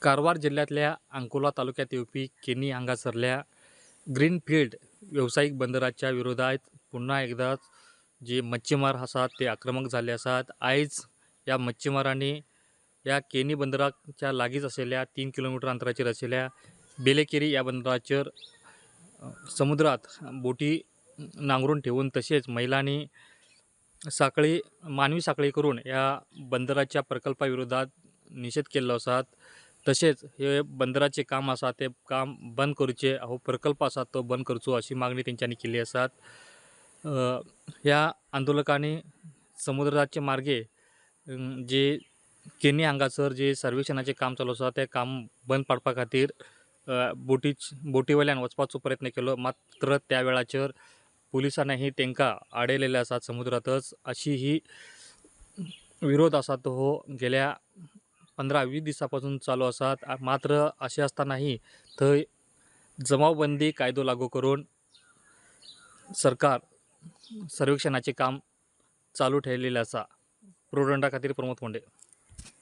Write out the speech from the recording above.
कारवार जिल्ह्यातल्या अंकोला तालुक्यात येवपी केनी हांगासरल्या ग्रीनफील्ड व्यावसायिक बंदराच्या विरोधात पुन्हा एकदा जे मच्छीमार आसात ते आक्रमक झाले आसात। आयज या मच्छीमारांनी या केनी बंदराच्या लागींच असलेल्या 3 किलोमीटर अंतराचेर असलेल्या बेलेकेरी या बंदराचेर समुद्रात बोटी नांगरून ठेवून तसेच महिलांनी मानवी साखळी करून या बंदराच्या प्रकल्पाविरोधात निषेध केल्लो आसात। तसेच हे बंदराचे काम आसा ते काम बंद करचे, हो प्रकल्प आसा तो बंद करचो अशी मागणी तेंच्यांनी केली आसात। ह्या आंदोलकांनी समुद्राचे मार्गे जे केनी हांगासर जे सर्वेक्षणाचे काम चालू आसा ते काम बंद पाडपा खातीर बोटी वयल्यान वचपाचो प्रयत्न केलो, मात्र त्या वेळाचेर पुलिसांनी तेंकां आडयलेले आसात समुद्रातच। अशी ही विरोध आसा तो हो गेल्या 15-20 दिसां पासून चालू आसात। मात्र अशें आसतनाही थंय जमावबंदी कायदो लागू करून सरकार सर्वेक्षणाचे काम चालू ठेवलेले आसा। प्रोडंडा खातीर प्रमोद फोंडे।